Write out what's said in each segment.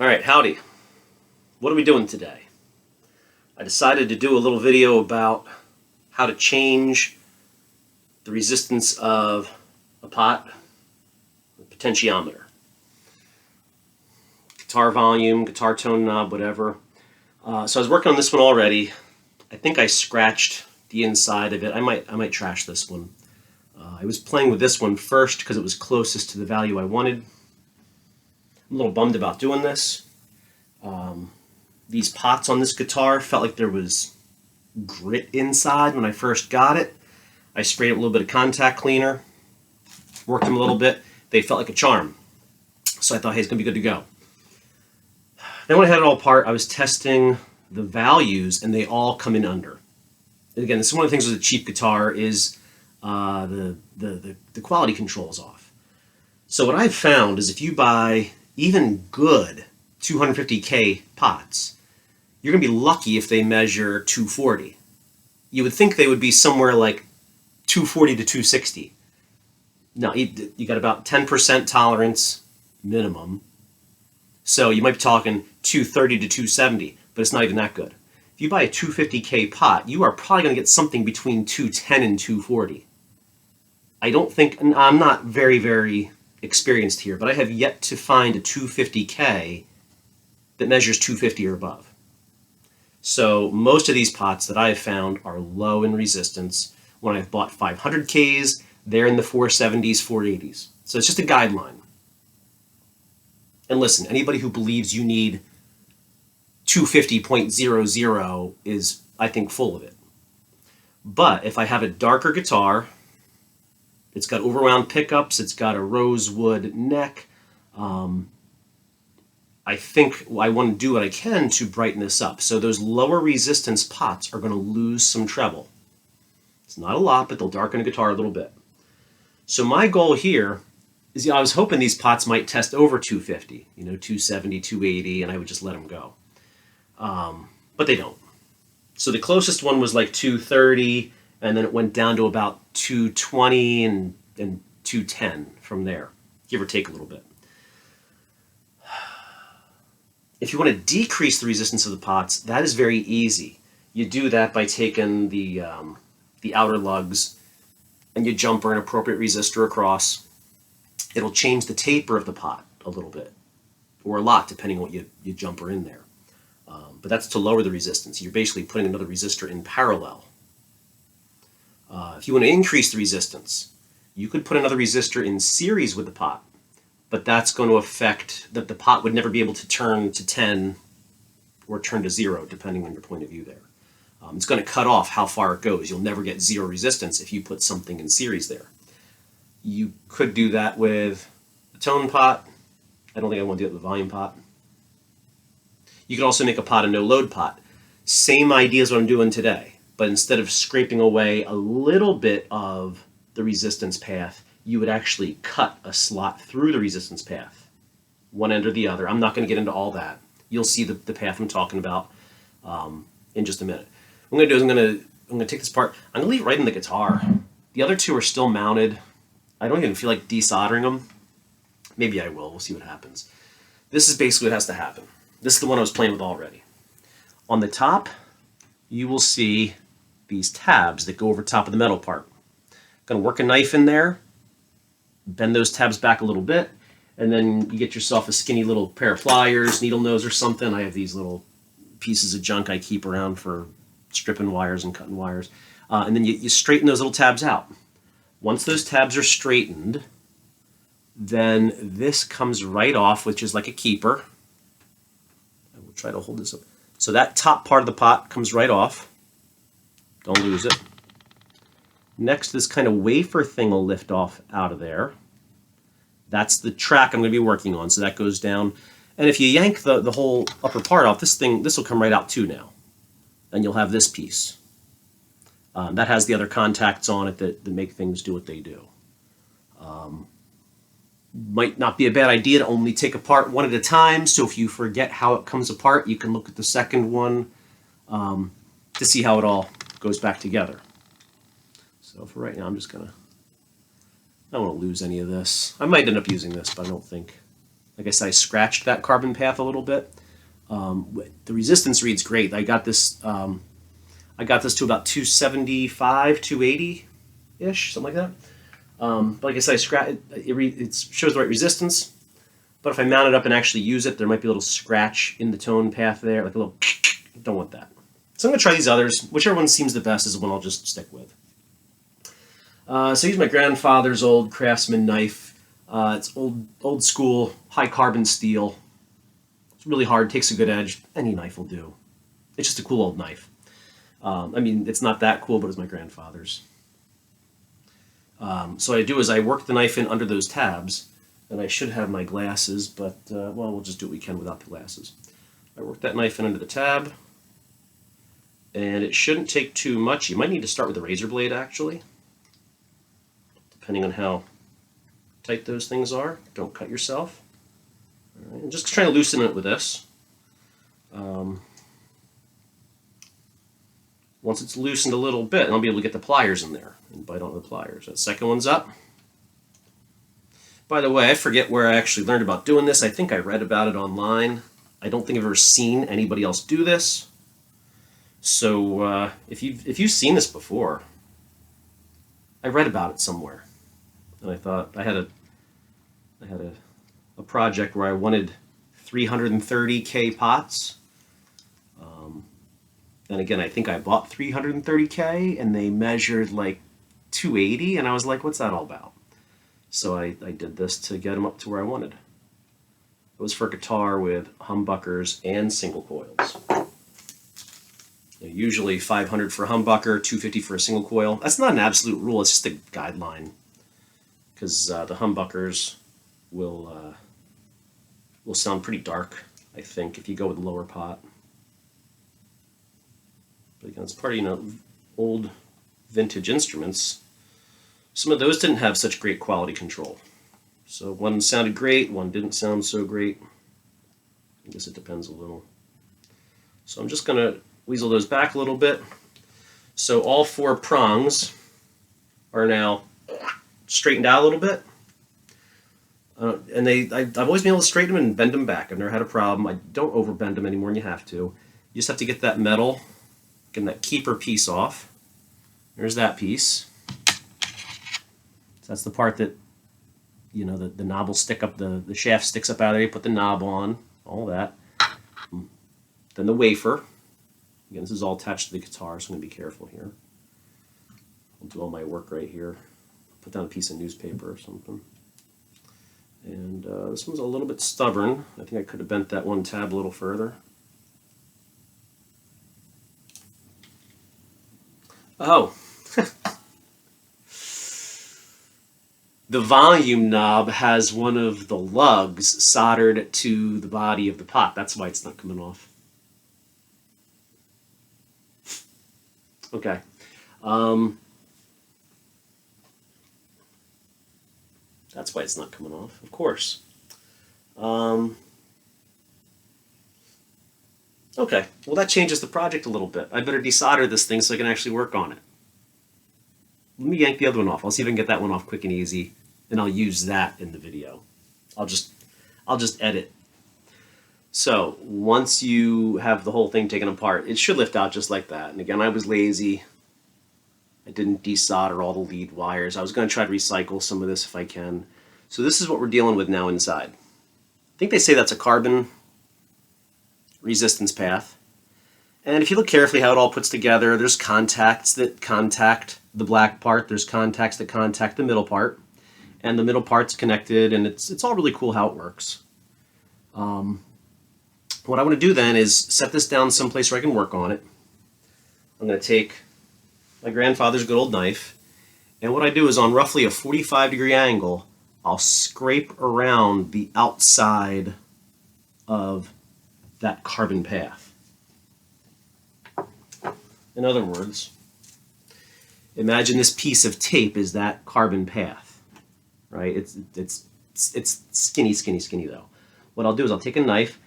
Alright, howdy. What are we doing today? I decided to do a little video about how to change the resistance of a pot, a potentiometer. Guitar volume, guitar tone knob, whatever. So I was working on this one already. I think I scratched the inside of it. I might trash this one. I was playing with this one first because it was closest to the value I wanted. I'm a little bummed about doing this. These pots on this guitar felt like there was grit inside when I first got it. I sprayed a little bit of contact cleaner, worked them a little bit. They felt like a charm. So I thought, hey, it's going to be good to go. Then when I had it all apart, I was testing the values, and they all come in under. And again, this is one of the things with a cheap guitar is the quality control is off. So what I've found is if you buy even good 250K pots, you're going to be lucky if they measure 240. You would think they would be somewhere like 240 to 260. No, you got about 10% tolerance minimum. So you might be talking 230 to 270, but it's not even that good. If you buy a 250K pot, you are probably going to get something between 210 and 240. I don't think, and I'm not very, very experienced here, but I have yet to find a 250K that measures 250 or above. So most of these pots that I've found are low in resistance. When I've bought 500Ks, they're in the 470s, 480s. So it's just a guideline. And listen, anybody who believes you need 250.00 is, I think, full of it. But if I have a darker guitar, it's got overwound pickups, it's got a rosewood neck, I think I want to do what I can to brighten this up. So those lower resistance pots are going to lose some treble. It's not a lot, but they'll darken the guitar a little bit. So my goal here is, I was hoping these pots might test over 250, 270, 280, and I would just let them go. But they don't. So the closest one was like 230, and then it went down to about 220 and 210 from there, give or take a little bit. If you want to decrease the resistance of the pots, that is very easy. You do that by taking the outer lugs and you jumper an appropriate resistor across. It'll change the taper of the pot a little bit, or a lot, depending on what you jumper in there. But that's to lower the resistance. You're basically putting another resistor in parallel. If you want to increase the resistance, you could put another resistor in series with the pot, but that's going to affect that the pot would never be able to turn to 10 or turn to 0, depending on your point of view there. It's going to cut off how far it goes. You'll never get 0 resistance if you put something in series there. You could do that with a tone pot. I don't think I want to do it with a volume pot. You could also make a pot a no-load pot. Same idea as what I'm doing today, but instead of scraping away a little bit of the resistance path, you would actually cut a slot through the resistance path, one end or the other. I'm not going to get into all that. You'll see the path I'm talking about in just a minute. What I'm going to do is I'm going to take this part. I'm going to leave it right in the guitar. The other two are still mounted. I don't even feel like desoldering them. Maybe I will. We'll see what happens. This is basically what has to happen. This is the one I was playing with already. On the top, you will see these tabs that go over top of the metal part. I'm going to work a knife in there, bend those tabs back a little bit, and then you get yourself a skinny little pair of pliers, needle nose or something. I have these little pieces of junk I keep around for stripping wires and cutting wires. And then you straighten those little tabs out. Once those tabs are straightened, then this comes right off, which is like a keeper. I will try to hold this up. So that top part of the pot comes right off. Don't lose it. Next, this kind of wafer thing will lift off out of there. That's the track I'm going to be working on, so that goes down. And if you yank the whole upper part off, this will come right out too now. And you'll have this piece. That has the other contacts on it that make things do what they do. Might not be a bad idea to only take apart one at a time, so if you forget how it comes apart, you can look at the second one to see how it all goes back together. So for right now, I don't want to lose any of this. I might end up using this, but I don't think Like I said, I scratched that carbon path a little bit. The resistance reads great. I got this to about 275, 280-ish, something like that. But like I said, it shows the right resistance. But if I mount it up and actually use it, there might be a little scratch in the tone path there, like a little, don't want that. So I'm going to try these others. Whichever one seems the best is the one I'll just stick with. So I use my grandfather's old Craftsman knife. It's old school, high carbon steel. It's really hard, takes a good edge. Any knife will do. It's just a cool old knife. I mean, it's not that cool, but it's my grandfather's. So what I do is I work the knife in under those tabs, and I should have my glasses, but, well, we'll just do what we can without the glasses. I work that knife in under the tab, and it shouldn't take too much. You might need to start with a razor blade, actually, depending on how tight those things are. Don't cut yourself. All right, I'm just trying to loosen it with this. Once it's loosened a little bit, I'll be able to get the pliers in there and bite on the pliers. That second one's up. By the way, I forget where I actually learned about doing this. I think I read about it online. I don't think I've ever seen anybody else do this. So if you've seen this before, I read about it somewhere, and I thought I had a project where I wanted 330K pots. And again, I think I bought 330K, and they measured like 280, and I was like, what's that all about? So I did this to get them up to where I wanted. It was for a guitar with humbuckers and single coils. Usually 500 for a humbucker, 250 for a single coil. That's not an absolute rule, it's just a guideline. Because the humbuckers will sound pretty dark, I think, if you go with a lower pot. But again, it's part of, old vintage instruments. Some of those didn't have such great quality control. So one sounded great, one didn't sound so great. I guess it depends a little. So I'm just going to weasel those back a little bit. So all four prongs are now straightened out a little bit. And I've always been able to straighten them and bend them back. I've never had a problem. I don't overbend them anymore than you have to. You just have to get that metal, get that keeper piece off. There's that piece. So that's the part that, the knob will stick up, the shaft sticks up out of there. You put the knob on, all that. Then the wafer. Again, this is all attached to the guitar, so I'm going to be careful here. I'll do all my work right here. Put down a piece of newspaper or something. And this one's a little bit stubborn. I think I could have bent that one tab a little further. Oh. The volume knob has one of the lugs soldered to the body of the pot. That's why it's not coming off. Okay. That's why it's not coming off, of course. Okay, well that changes the project a little bit. I better desolder this thing so I can actually work on it. Let me yank the other one off. I'll see if I can get that one off quick and easy, and I'll use that in the video. I'll just edit. So once you have the whole thing taken apart, it should lift out just like that. And again, I was lazy. I didn't desolder all the lead wires. I was going to try to recycle some of this if I can. So this is what we're dealing with now inside. I think they say that's a carbon resistance path. And if you look carefully how it all puts together, there's contacts that contact the black part. There's contacts that contact the middle part. And the middle part's connected, and it's all really cool how it works. What I want to do then is set this down someplace where I can work on it. I'm going to take my grandfather's good old knife, and what I do is on roughly a 45-degree angle, I'll scrape around the outside of that carbon path. In other words, imagine this piece of tape is that carbon path, right? It's skinny, skinny, skinny though. What I'll do is I'll take a knife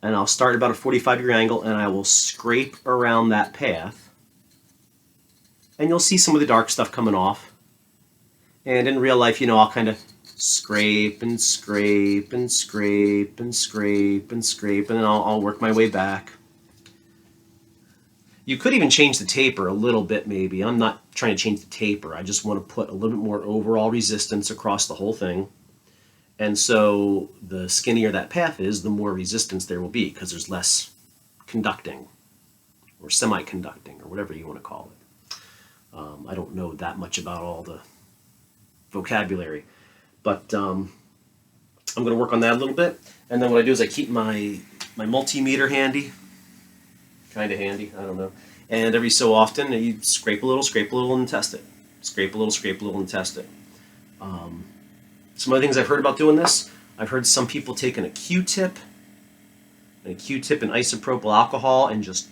and I'll start about a 45-degree angle and I will scrape around that path. And you'll see some of the dark stuff coming off. And in real life, I'll kind of scrape and scrape and scrape and scrape and scrape, and then I'll work my way back. You could even change the taper a little bit, maybe. I'm not trying to change the taper. I just want to put a little bit more overall resistance across the whole thing. And so the skinnier that path is, the more resistance there will be, because there's less conducting or semi-conducting or whatever you want to call it. I don't know that much about all the vocabulary, but I'm going to work on that a little bit. And then what I do is I keep my multimeter handy, kind of handy, I don't know. And every so often you scrape a little, and test it. Scrape a little, and test it. Some other things I've heard about doing this, I've heard some people taking a Q-tip and isopropyl alcohol and just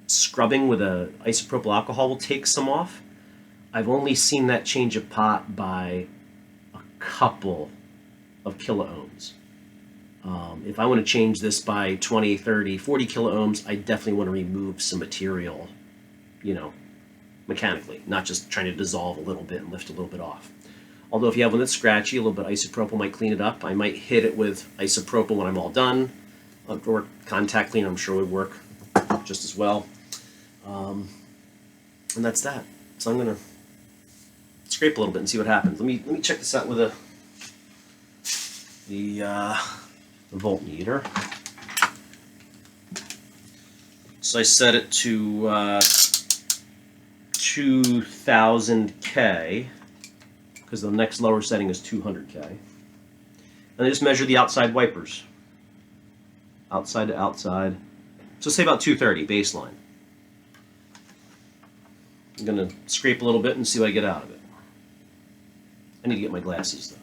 scrubbing with a isopropyl alcohol will take some off. I've only seen that change a pot by a couple of kiloohms. If I want to change this by 20, 30, 40 kiloohms, I definitely want to remove some material, mechanically, not just trying to dissolve a little bit and lift a little bit off. Although if you have one that's scratchy, a little bit of isopropyl might clean it up. I might hit it with isopropyl when I'm all done, or contact cleaner I'm sure would work just as well. And that's that. So I'm going to scrape a little bit and see what happens. Let me check this out with the voltmeter. So I set it to 2000K because the next lower setting is 200K. And I just measure the outside wipers. Outside to outside. So say about 230 baseline. I'm going to scrape a little bit and see what I get out of it. I need to get my glasses though.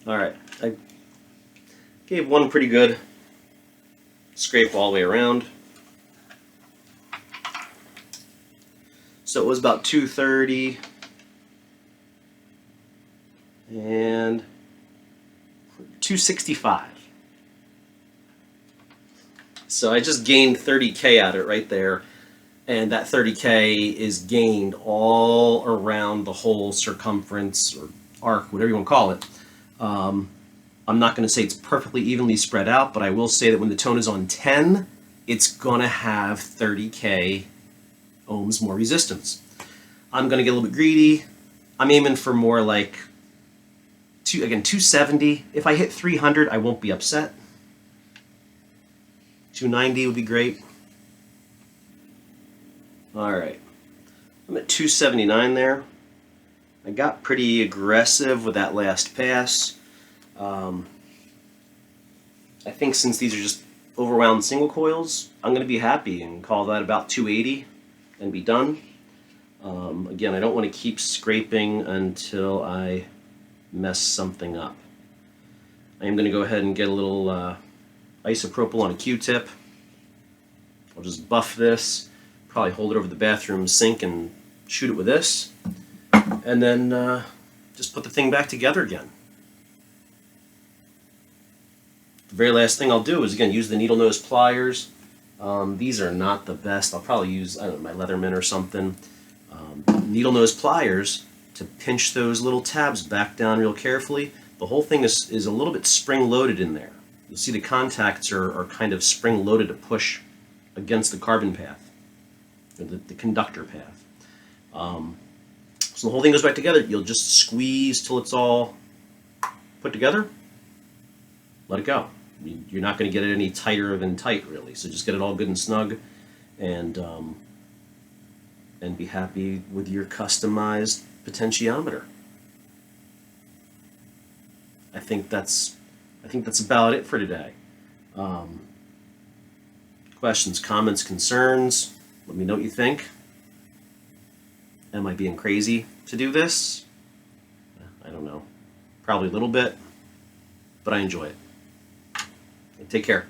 Alright, I gave one pretty good scrape all the way around. So it was about 230 and 265. So I just gained 30K out of it right there, and that 30K is gained all around the whole circumference or arc, whatever you want to call it. I'm not going to say it's perfectly evenly spread out, but I will say that when the tone is on 10, it's going to have 30K ohms more resistance. I'm going to get a little bit greedy. I'm aiming for more like, 270. If I hit 300, I won't be upset. 290 would be great. Alright. I'm at 279 there. I got pretty aggressive with that last pass. I think since these are just overwound single coils, I'm going to be happy and call that about 280 and be done. Again, I don't want to keep scraping until I mess something up. I am going to go ahead and get a little isopropyl on a Q-tip. I'll just buff this, probably hold it over the bathroom sink and shoot it with this, and then just put the thing back together again. The very last thing I'll do is, again, use the needle nose pliers. These are not the best. I'll probably use, I don't know, my Leatherman or something. Needle nose pliers to pinch those little tabs back down real carefully. The whole thing is a little bit spring-loaded in there. you'll see the contacts are kind of spring-loaded to push against the carbon path, or the conductor path. So the whole thing goes back together. You'll just squeeze till it's all put together. Let it go. You're not going to get it any tighter than tight, really. So just get it all good and snug, and be happy with your customized potentiometer. I think that's about it for today. Questions, comments, concerns? Let me know what you think. Am I being crazy to do this? I don't know. Probably a little bit, but I enjoy it. Take care.